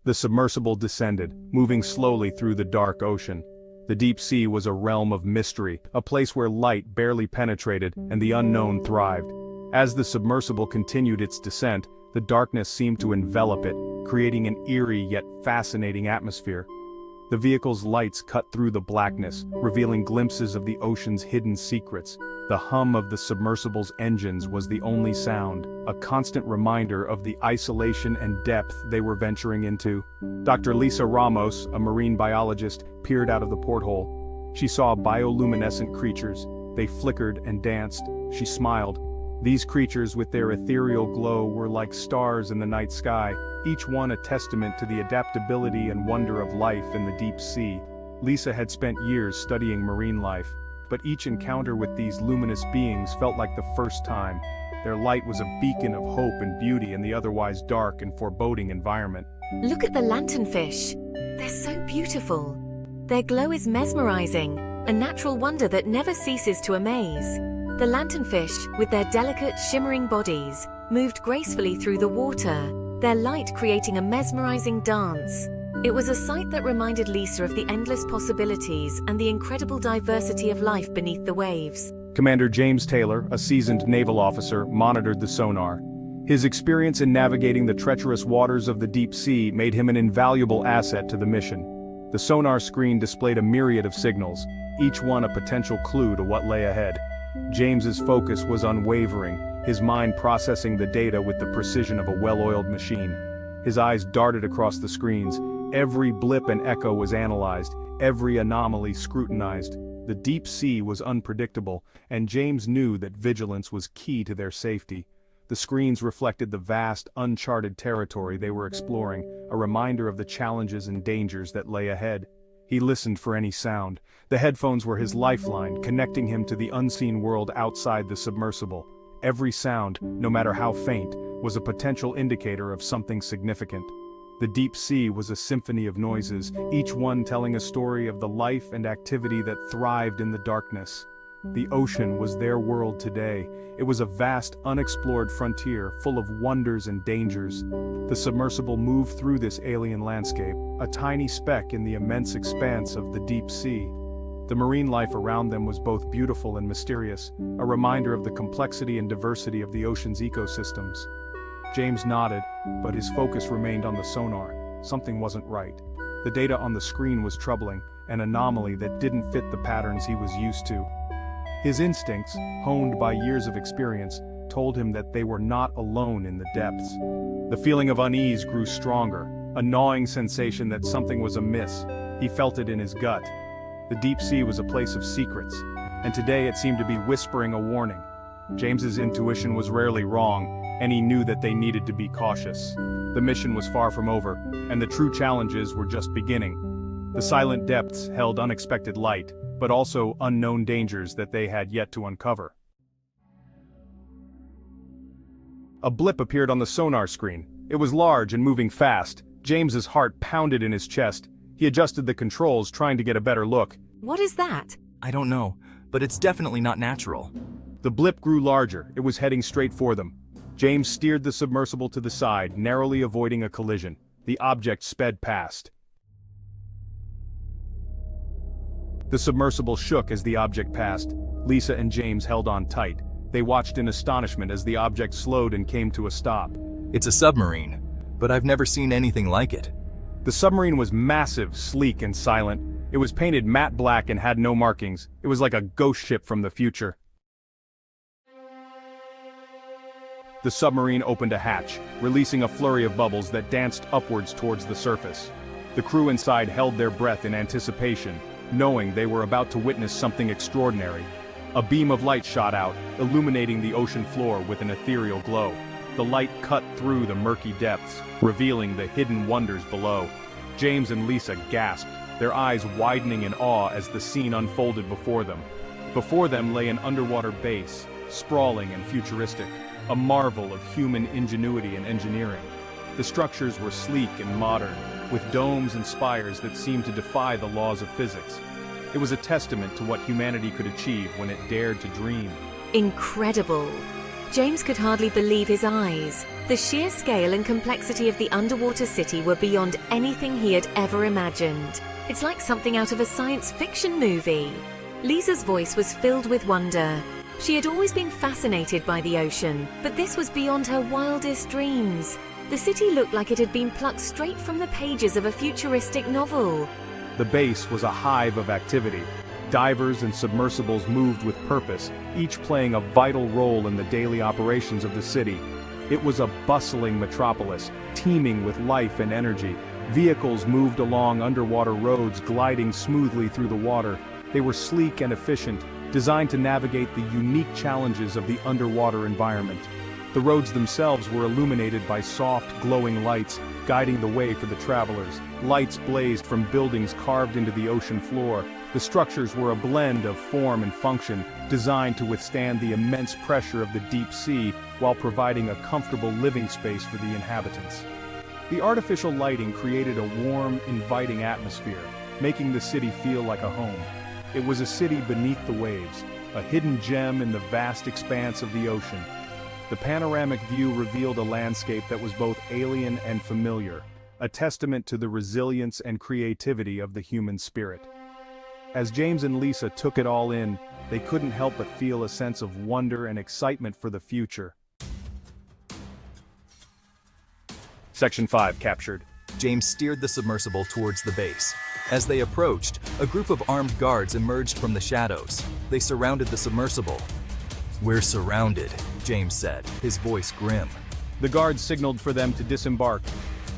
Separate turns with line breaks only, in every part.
The submersible descended, moving slowly through the dark ocean. The deep sea was a realm of mystery, a place where light barely penetrated and the unknown thrived. As the submersible continued its descent, the darkness seemed to envelop it, creating an eerie yet fascinating atmosphere. The vehicle's lights cut through the blackness, revealing glimpses of the ocean's hidden secrets. The hum of the submersible's engines was the only sound, a constant reminder of the isolation and depth they were venturing into. Dr. Lisa Ramos, a marine biologist, peered out of the porthole. She saw bioluminescent creatures. They flickered and danced. She smiled. These creatures with their ethereal glow were like stars in the night sky, each one a testament to the adaptability and wonder of life in the deep sea. Lisa had spent years studying marine life, but each encounter with these luminous beings felt like the first time. Their light was a beacon of hope and beauty in the otherwise dark and foreboding environment.
Look at the lanternfish. They're so beautiful. Their glow is mesmerizing, a natural wonder that never ceases to amaze. The lanternfish, with their delicate, shimmering bodies, moved gracefully through the water, their light creating a mesmerizing dance. It was a sight that reminded Lisa of the endless possibilities and the incredible diversity of life beneath the waves.
Commander James Taylor, a seasoned naval officer, monitored the sonar. His experience in navigating the treacherous waters of the deep sea made him an invaluable asset to the mission. The sonar screen displayed a myriad of signals, each one a potential clue to what lay ahead. James's focus was unwavering, his mind processing the data with the precision of a well-oiled machine. His eyes darted across the screens. Every blip and echo was analyzed, every anomaly scrutinized. The deep sea was unpredictable, and James knew that vigilance was key to their safety. The screens reflected the vast, uncharted territory they were exploring, a reminder of the challenges and dangers that lay ahead. He listened for any sound. The headphones were his lifeline, connecting him to the unseen world outside the submersible. Every sound, no matter how faint, was a potential indicator of something significant. The deep sea was a symphony of noises, each one telling a story of the life and activity that thrived in the darkness. The ocean was their world today. It was a vast, unexplored frontier, full of wonders and dangers. The submersible moved through this alien landscape, a tiny speck in the immense expanse of the deep sea. The marine life around them was both beautiful and mysterious, a reminder of the complexity and diversity of the ocean's ecosystems. James nodded, but his focus remained on the sonar. Something wasn't right. The data on the screen was troubling, an anomaly that didn't fit the patterns he was used to. His instincts, honed by years of experience, told him that they were not alone in the depths. The feeling of unease grew stronger, a gnawing sensation that something was amiss. He felt it in his gut. The deep sea was a place of secrets, and today it seemed to be whispering a warning. James's intuition was rarely wrong, and he knew that they needed to be cautious. The mission was far from over, and the true challenges were just beginning. The silent depths held unexpected light, but also unknown dangers that they had yet to uncover. A blip appeared on the sonar screen. It was large and moving fast. James's heart pounded in his chest. He adjusted the controls, trying to get a better look.
What is that?
I don't know, but it's definitely not natural.
The blip grew larger. It was heading straight for them. James steered the submersible to the side, narrowly avoiding a collision. The object sped past. The submersible shook as the object passed. Lisa and James held on tight. They watched in astonishment as the object slowed and came to a stop.
It's a submarine, but I've never seen anything like it.
The submarine was massive, sleek, and silent. It was painted matte black and had no markings. It was like a ghost ship from the future. The submarine opened a hatch, releasing a flurry of bubbles that danced upwards towards the surface. The crew inside held their breath in anticipation, knowing they were about to witness something extraordinary. A beam of light shot out, illuminating the ocean floor with an ethereal glow. The light cut through the murky depths, revealing the hidden wonders below. James and Lisa gasped, their eyes widening in awe as the scene unfolded before them. Before them lay an underwater base, sprawling and futuristic, a marvel of human ingenuity and engineering. The structures were sleek and modern, with domes and spires that seemed to defy the laws of physics. It was a testament to what humanity could achieve when it dared to dream.
Incredible. James could hardly believe his eyes. The sheer scale and complexity of the underwater city were beyond anything he had ever imagined. It's like something out of a science fiction movie. Lisa's voice was filled with wonder. She had always been fascinated by the ocean, but this was beyond her wildest dreams. The city looked like it had been plucked straight from the pages of a futuristic novel.
The base was a hive of activity. Divers and submersibles moved with purpose, each playing a vital role in the daily operations of the city. It was a bustling metropolis, teeming with life and energy. Vehicles moved along underwater roads, gliding smoothly through the water. They were sleek and efficient, designed to navigate the unique challenges of the underwater environment. The roads themselves were illuminated by soft, glowing lights, guiding the way for the travelers. Lights blazed from buildings carved into the ocean floor. The structures were a blend of form and function, designed to withstand the immense pressure of the deep sea while providing a comfortable living space for the inhabitants. The artificial lighting created a warm, inviting atmosphere, making the city feel like a home. It was a city beneath the waves, a hidden gem in the vast expanse of the ocean. The panoramic view revealed a landscape that was both alien and familiar, a testament to the resilience and creativity of the human spirit. As James and Lisa took it all in, they couldn't help but feel a sense of wonder and excitement for the future. Section 5 captured.
James steered the submersible towards the base. As they approached, a group of armed guards emerged from the shadows. They surrounded the submersible. "We're surrounded," James said, his voice grim.
The guards signaled for them to disembark.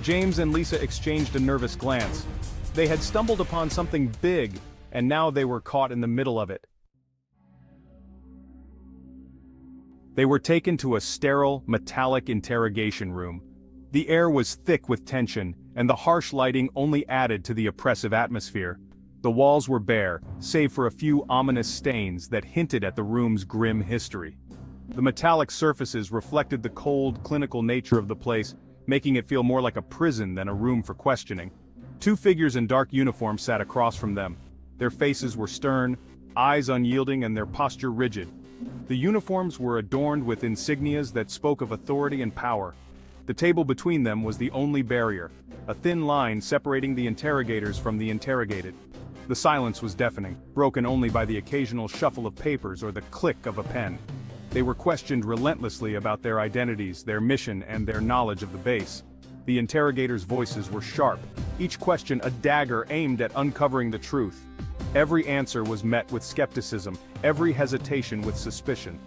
James and Lisa exchanged a nervous glance. They had stumbled upon something big, and now they were caught in the middle of it. They were taken to a sterile, metallic interrogation room. The air was thick with tension, and the harsh lighting only added to the oppressive atmosphere. The walls were bare, save for a few ominous stains that hinted at the room's grim history. The metallic surfaces reflected the cold, clinical nature of the place, making it feel more like a prison than a room for questioning. Two figures in dark uniforms sat across from them. Their faces were stern, eyes unyielding, and their posture rigid. The uniforms were adorned with insignias that spoke of authority and power. The table between them was the only barrier, a thin line separating the interrogators from the interrogated. The silence was deafening, broken only by the occasional shuffle of papers or the click of a pen. They were questioned relentlessly about their identities, their mission, and their knowledge of the base. The interrogators' voices were sharp, each question a dagger aimed at uncovering the truth. Every answer was met with skepticism, every hesitation with suspicion.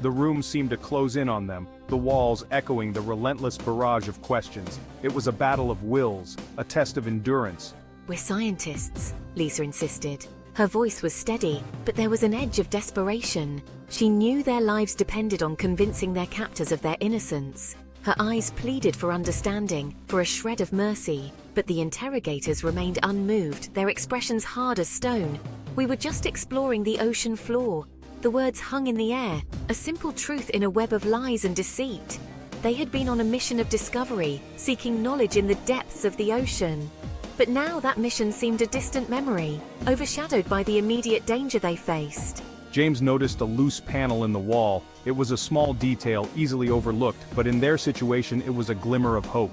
The room seemed to close in on them, the walls echoing the relentless barrage of questions. It was a battle of wills, a test of endurance.
"We're scientists," Lisa insisted. Her voice was steady, but there was an edge of desperation. She knew their lives depended on convincing their captors of their innocence. Her eyes pleaded for understanding, for a shred of mercy, but the interrogators remained unmoved, their expressions hard as stone. "We were just exploring the ocean floor." The words hung in the air, a simple truth in a web of lies and deceit. They had been on a mission of discovery, seeking knowledge in the depths of the ocean. But now that mission seemed a distant memory, overshadowed by the immediate danger they faced.
James noticed a loose panel in the wall. It was a small detail, easily overlooked, but in their situation it was a glimmer of hope.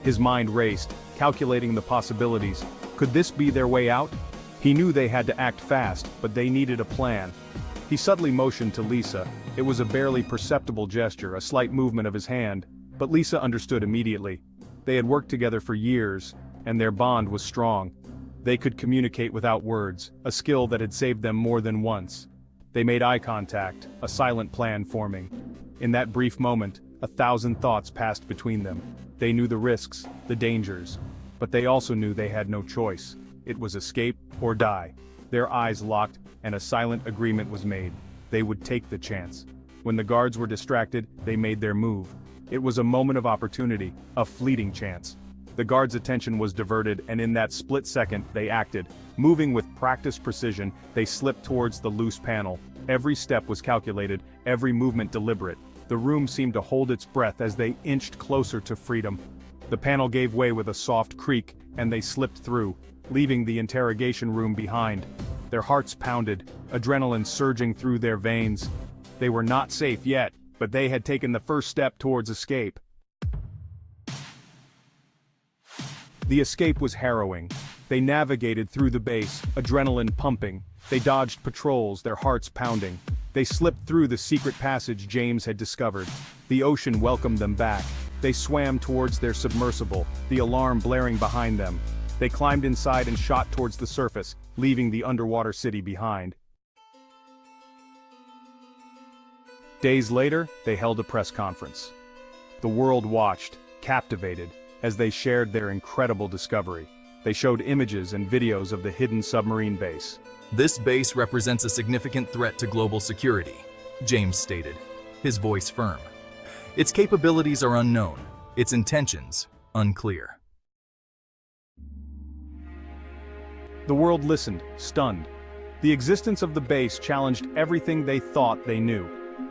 His mind raced, calculating the possibilities. Could this be their way out? He knew they had to act fast, but they needed a plan. He subtly motioned to Lisa. It was a barely perceptible gesture, a slight movement of his hand, but Lisa understood immediately. They had worked together for years, and their bond was strong. They could communicate without words, a skill that had saved them more than once. They made eye contact, a silent plan forming. In that brief moment, 1,000 thoughts passed between them. They knew the risks, the dangers, but they also knew they had no choice. It was escape or die. Their eyes locked, and a silent agreement was made. They would take the chance. When the guards were distracted, they made their move. It was a moment of opportunity, a fleeting chance. The guards' attention was diverted, and in that split second, they acted. Moving with practiced precision, they slipped towards the loose panel. Every step was calculated, every movement deliberate. The room seemed to hold its breath as they inched closer to freedom. The panel gave way with a soft creak, and they slipped through, leaving the interrogation room behind. Their hearts pounded, adrenaline surging through their veins. They were not safe yet, but they had taken the first step towards escape. The escape was harrowing. They navigated through the base, adrenaline pumping. They dodged patrols, their hearts pounding. They slipped through the secret passage James had discovered. The ocean welcomed them back. They swam towards their submersible, the alarm blaring behind them. They climbed inside and shot towards the surface, leaving the underwater city behind. Days later, they held a press conference. The world watched, captivated, as they shared their incredible discovery. They showed images and videos of the hidden submarine base.
This base represents a significant threat to global security, James stated, his voice firm. Its capabilities are unknown, its intentions unclear.
The world listened, stunned. The existence of the base challenged everything they thought they knew.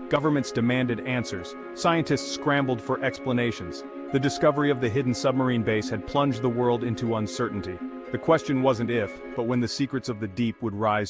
Governments demanded answers. Scientists scrambled for explanations. The discovery of the hidden submarine base had plunged the world into uncertainty. The question wasn't if, but when the secrets of the deep would rise